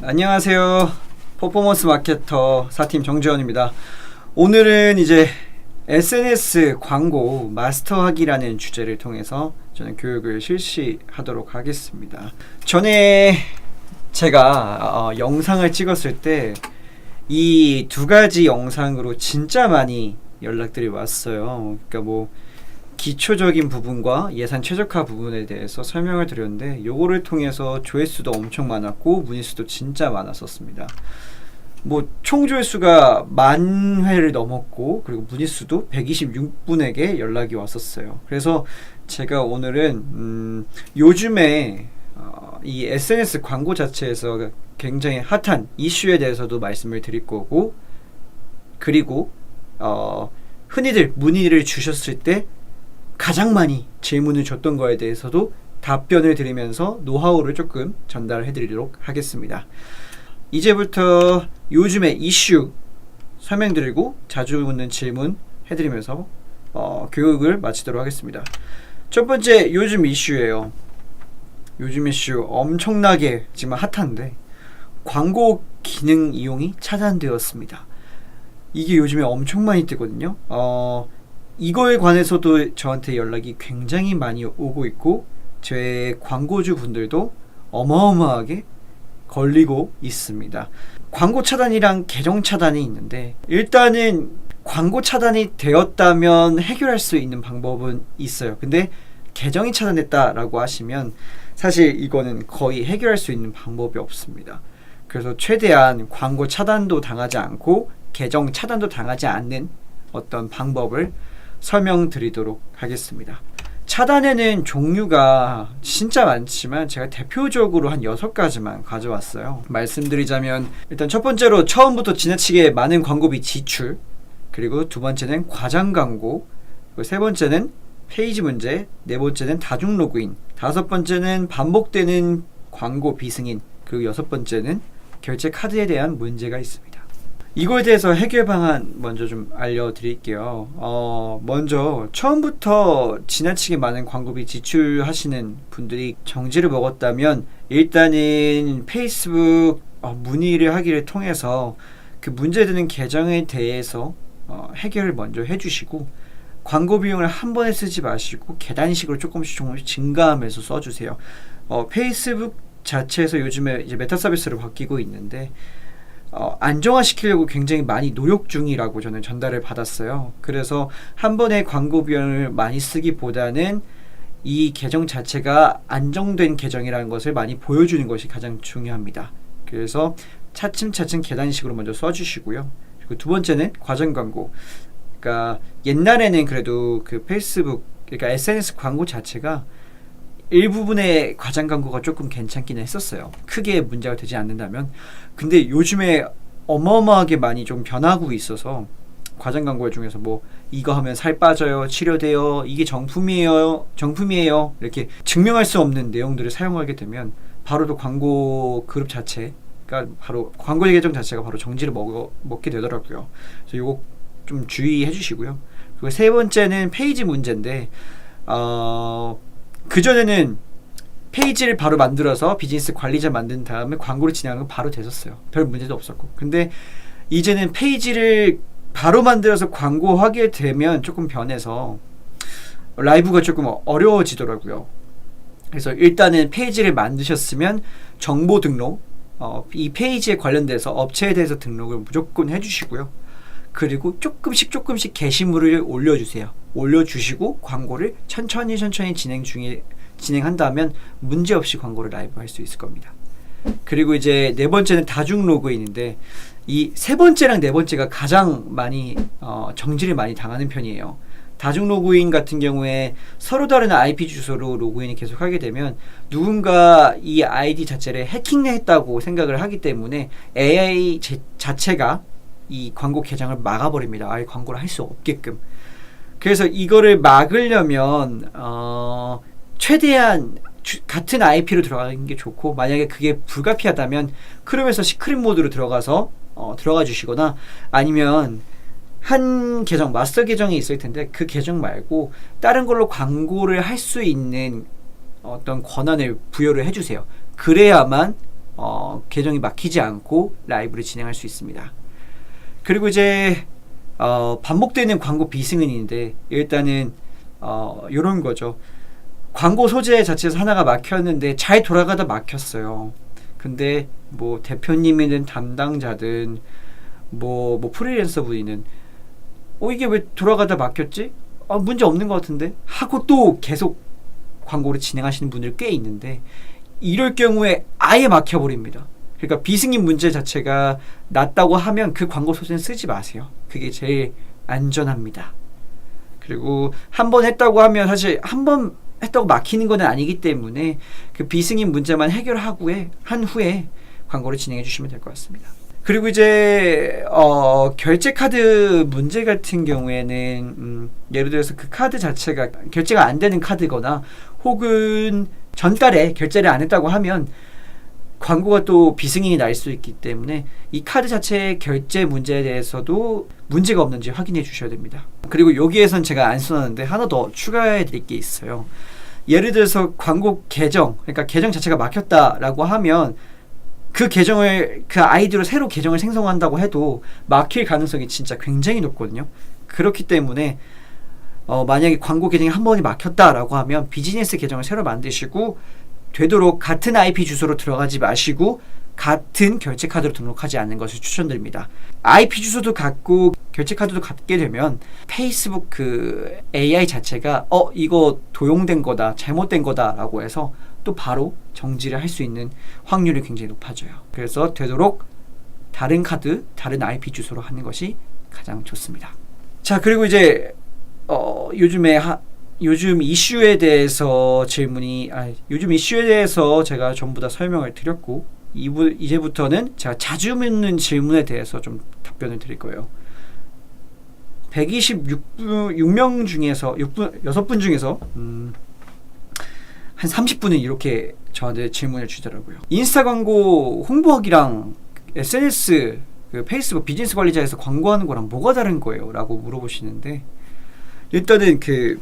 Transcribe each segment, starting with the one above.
안녕하세요. 퍼포먼스 마케터 4팀 정재원입니다. 오늘은 이제 SNS 광고 마스터하기라는 주제를 통해서 저는 교육을 실시하도록 하겠습니다. 전에 제가 영상을 찍었을 때 이 두 가지 영상으로 진짜 많이 연락들이 왔어요. 그러니까 뭐 기초적인 부분과 예산 최적화 부분에 대해서 설명을 드렸는데 요거를 통해서 조회수도 엄청 많았고 문의수도 진짜 많았었습니다. 뭐 총 조회수가 10,000회를 넘었고 그리고 문의수도 126분에게 연락이 왔었어요. 그래서 제가 오늘은 요즘에 이 SNS 광고 자체에서 굉장히 핫한 이슈에 대해서도 말씀을 드릴 거고, 그리고 흔히들 문의를 주셨을 때 가장 많이 질문을 줬던 거에 대해서도 답변을 드리면서 노하우를 조금 전달해 드리도록 하겠습니다. 이제부터 요즘의 이슈 설명드리고 자주 묻는 질문 해드리면서 교육을 마치도록 하겠습니다. 첫 번째 요즘 이슈예요. 요즘 이슈 엄청나게 지금 핫한데 광고 기능 이용이 차단되었습니다. 이게 요즘에 엄청 많이 뜨거든요. 이거에 관해서도 저한테 연락이 굉장히 많이 오고 있고 제 광고주 분들도 어마어마하게 걸리고 있습니다. 광고 차단이랑 계정 차단이 있는데, 일단은 광고 차단이 되었다면 해결할 수 있는 방법은 있어요. 근데 계정이 차단됐다라고 하시면 사실 이거는 거의 해결할 수 있는 방법이 없습니다. 그래서 최대한 광고 차단도 당하지 않고 계정 차단도 당하지 않는 어떤 방법을 설명드리도록 하겠습니다. 차단에는 종류가 진짜 많지만 제가 대표적으로 한 6가지만 가져왔어요. 말씀드리자면 일단 첫 번째로 처음부터 지나치게 많은 광고비 지출, 그리고 두 번째는 과장 광고, 그리고 세 번째는 페이지 문제, 네 번째는 다중 로그인, 다섯 번째는 반복되는 광고 비승인, 그리고 여섯 번째는 결제 카드에 대한 문제가 있습니다. 이거에 대해서 해결 방안 먼저 좀 알려드릴게요. 먼저 처음부터 지나치게 많은 광고비 지출하시는 분들이 정지를 먹었다면 일단은 페이스북 문의를 하기를 통해서 그 문제되는 계정에 대해서 해결을 먼저 해주시고, 광고 비용을 한 번에 쓰지 마시고 계단식으로 조금씩 증가하면서 써주세요. 페이스북 자체에서 요즘에 이제 메타 서비스로 바뀌고 있는데 안정화시키려고 굉장히 많이 노력 중이라고 저는 전달을 받았어요. 그래서 한 번에 광고 비용을 많이 쓰기보다는 이 계정 자체가 안정된 계정이라는 것을 많이 보여주는 것이 가장 중요합니다. 그래서 차츰차츰 계단식으로 먼저 써주시고요. 그리고 두 번째는 과장 광고. 그러니까 옛날에는 그래도 그 페이스북, 그러니까 SNS 광고 자체가 일부분의 과장 광고가 조금 괜찮기는 했었어요. 크게 문제가 되지 않는다면. 근데 요즘에 어마어마하게 많이 좀 변하고 있어서 과장 광고 중에서 뭐 이거 하면 살 빠져요, 치료돼요, 이게 정품이에요 이렇게 증명할 수 없는 내용들을 사용하게 되면 바로 또 광고 그룹 자체가 바로 광고 계정 자체가 바로 정지를 먹게 되더라고요. 그래서 이거 좀 주의해 주시고요. 그리고 세 번째는 페이지 문제인데 그전에는 페이지를 바로 만들어서 비즈니스 관리자 만든 다음에 광고를 진행하는 건 바로 됐었어요. 별 문제도 없었고. 근데 이제는 페이지를 바로 만들어서 광고하게 되면 조금 변해서 라이브가 조금 어려워지더라고요. 그래서 일단은 페이지를 만드셨으면 정보 등록, 이 페이지에 관련돼서 업체에 대해서 등록을 무조건 해주시고요. 그리고 조금씩 게시물을 올려주세요. 올려주시고 광고를 천천히 진행한다면 문제없이 광고를 라이브 할 수 있을 겁니다. 그리고 이제 네 번째는 다중 로그인인데, 이 세 번째랑 네 번째가 가장 많이 정지를 많이 당하는 편이에요. 다중 로그인 같은 경우에 서로 다른 IP 주소로 로그인이 계속 하게 되면 누군가 이 아이디 자체를 해킹했다고 생각을 하기 때문에 AI 자체가 이 광고 계정을 막아버립니다. 아예 광고를 할 수 없게끔. 그래서 이거를 막으려면 최대한 같은 IP로 들어가는 게 좋고, 만약에 그게 불가피하다면 크롬에서 시크릿 모드로 들어가 주시거나, 아니면 한 계정, 마스터 계정이 있을 텐데 그 계정 말고 다른 걸로 광고를 할 수 있는 어떤 권한을 부여를 해주세요. 그래야만 계정이 막히지 않고 라이브를 진행할 수 있습니다. 그리고 이제 반복되는 광고 비승인인데 일단은 이런 거죠. 광고 소재 자체에서 하나가 막혔는데 잘 돌아가다 막혔어요. 근데 뭐 대표님이든 담당자든 뭐 프리랜서 분이는 이게 왜 돌아가다 막혔지? 문제 없는 것 같은데? 하고 또 계속 광고를 진행하시는 분들 꽤 있는데 이럴 경우에 아예 막혀버립니다. 그러니까 비승인 문제 자체가 낮다고 하면 그 광고 소재는 쓰지 마세요. 그게 제일 안전합니다. 그리고 한 번 했다고 하면 사실 한 번 했다고 막히는 건 아니기 때문에 그 비승인 문제만 해결하고 한 후에 광고를 진행해 주시면 될 것 같습니다. 그리고 이제 결제 카드 문제 같은 경우에는 예를 들어서 그 카드 자체가 결제가 안 되는 카드거나 혹은 전달에 결제를 안 했다고 하면 광고가 또 비승인이 날 수 있기 때문에 이 카드 자체의 결제 문제에 대해서도 문제가 없는지 확인해 주셔야 됩니다. 그리고 여기에선 제가 안 써놨는데 하나 더 추가해 드릴 게 있어요. 예를 들어서 광고 계정, 그러니까 계정 자체가 막혔다라고 하면 그 계정을 그 아이디로 새로 계정을 생성한다고 해도 막힐 가능성이 진짜 굉장히 높거든요. 그렇기 때문에 만약에 광고 계정이 한 번이 막혔다라고 하면 비즈니스 계정을 새로 만드시고 되도록 같은 IP 주소로 들어가지 마시고 같은 결제 카드로 등록하지 않는 것을 추천드립니다. IP 주소도 같고 결제 카드도 같게 되면 페이스북 그 AI 자체가 이거 도용된 거다, 잘못된 거다라고 해서 또 바로 정지를 할 수 있는 확률이 굉장히 높아져요. 그래서 되도록 다른 카드, 다른 IP 주소로 하는 것이 가장 좋습니다. 자, 그리고 이제 요즘 이슈에 대해서 요즘 이슈에 대해서 제가 전부 다 설명을 드렸고 이제부터는 제가 자주 묻는 질문에 대해서 좀 답변을 드릴 거예요. 126명 중에서 6분 중에서 한 30분은 이렇게 저한테 질문을 주더라고요. 인스타 광고 홍보하기랑 SNS 그 페이스북 비즈니스 관리자에서 광고하는 거랑 뭐가 다른 거예요? 라고 물어보시는데 일단은 그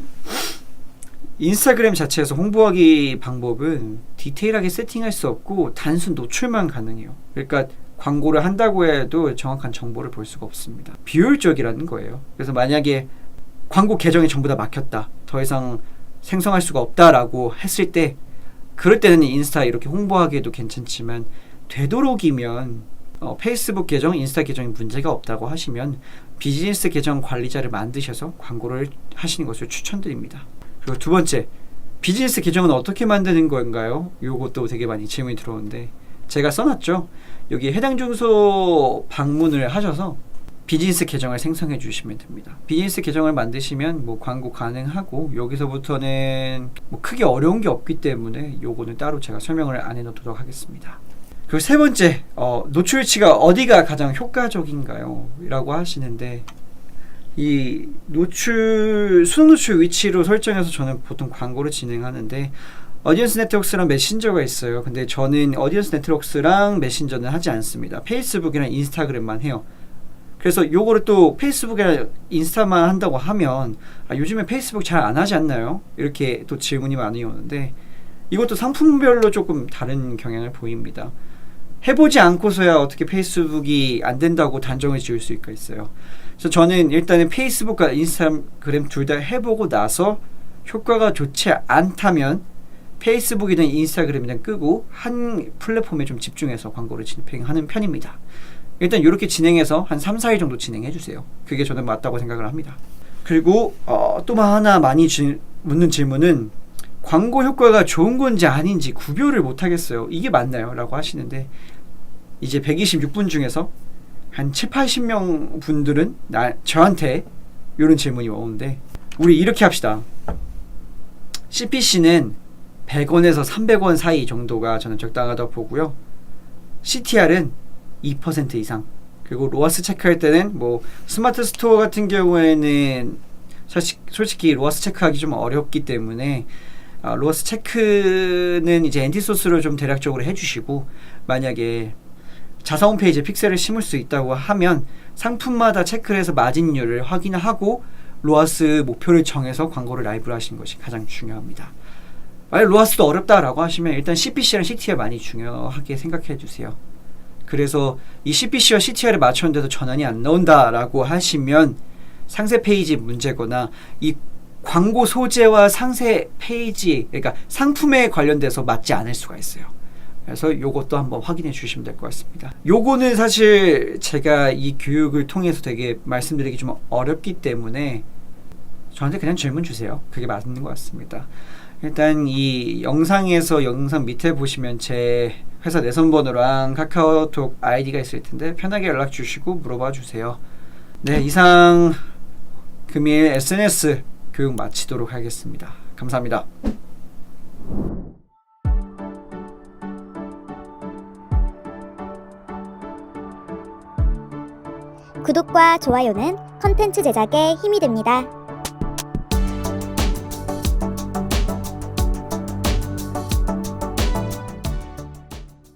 인스타그램 자체에서 홍보하기 방법은 디테일하게 세팅할 수 없고 단순 노출만 가능해요. 그러니까 광고를 한다고 해도 정확한 정보를 볼 수가 없습니다. 비효율적이라는 거예요. 그래서 만약에 광고 계정이 전부 다 막혔다, 더 이상 생성할 수가 없다라고 했을 때 그럴 때는 인스타 이렇게 홍보하기에도 괜찮지만 되도록이면 페이스북 계정, 인스타 계정에 문제가 없다고 하시면 비즈니스 계정 관리자를 만드셔서 광고를 하시는 것을 추천드립니다. 그리고 두 번째, 비즈니스 계정은 어떻게 만드는 건가요? 요것도 되게 많이 질문이 들어오는데 제가 써놨죠. 여기 해당 주소 방문을 하셔서 비즈니스 계정을 생성해 주시면 됩니다. 비즈니스 계정을 만드시면 뭐 광고 가능하고 여기서부터는 뭐 크게 어려운 게 없기 때문에 요거는 따로 제가 설명을 안 해놓도록 하겠습니다. 그리고 세 번째, 노출치가 어디가 가장 효과적인가요? 라고 하시는데 이 수능 노출 위치로 설정해서 저는 보통 광고를 진행하는데 어디언스 네트워크스랑 메신저가 있어요. 근데 저는 어디언스 네트워크스랑 메신저는 하지 않습니다. 페이스북이랑 인스타그램만 해요. 그래서 요거를 또 페이스북이나 인스타만 한다고 하면 요즘에 페이스북 잘 안 하지 않나요? 이렇게 또 질문이 많이 오는데 이것도 상품별로 조금 다른 경향을 보입니다. 해보지 않고서야 어떻게 페이스북이 안 된다고 단정을 지을 수 있어요. 그래서 저는 일단은 페이스북과 인스타그램 둘 다 해보고 나서 효과가 좋지 않다면 페이스북이든 인스타그램이든 끄고 한 플랫폼에 좀 집중해서 광고를 진행하는 편입니다. 일단 이렇게 진행해서 한 3, 4일 정도 진행해 주세요. 그게 저는 맞다고 생각을 합니다. 그리고 또 하나 많이 묻는 질문은 광고 효과가 좋은 건지 아닌지 구별을 못 하겠어요. 이게 맞나요? 라고 하시는데 이제 126분 중에서 한 7, 80명 분들은 저한테 이런 질문이 오는데 우리 이렇게 합시다. CPC는 100원에서 300원 사이 정도가 저는 적당하다고 보고요. CTR은 2% 이상. 그리고 로아스 체크할 때는 뭐 스마트 스토어 같은 경우에는 솔직히 로아스 체크하기 좀 어렵기 때문에 로아스 체크는 이제 엔티소스로 좀 대략적으로 해주시고 만약에 자사 홈페이지에 픽셀을 심을 수 있다고 하면 상품마다 체크를 해서 마진율을 확인하고 로아스 목표를 정해서 광고를 라이브로 하시는 것이 가장 중요합니다. 만약 로하스도 어렵다라고 하시면 일단 CPC랑 CTR 많이 중요하게 생각해 주세요. 그래서 이 CPC와 CTR을 맞췄는데도 전환이 안 나온다라고 하시면 상세 페이지 문제거나 이 광고 소재와 상세 페이지, 그러니까 상품에 관련돼서 맞지 않을 수가 있어요. 그래서 요것도 한번 확인해 주시면 될 것 같습니다. 요거는 사실 제가 이 교육을 통해서 되게 말씀드리기 좀 어렵기 때문에 저한테 그냥 질문 주세요. 그게 맞는 것 같습니다. 일단 이 영상에서 영상 밑에 보시면 제 회사 내선번호랑 카카오톡 아이디가 있을 텐데 편하게 연락 주시고 물어봐 주세요. 네, 이상 금일 SNS 교육 마치도록 하겠습니다. 감사합니다. 구독과 좋아요는 컨텐츠 제작에 힘이 됩니다.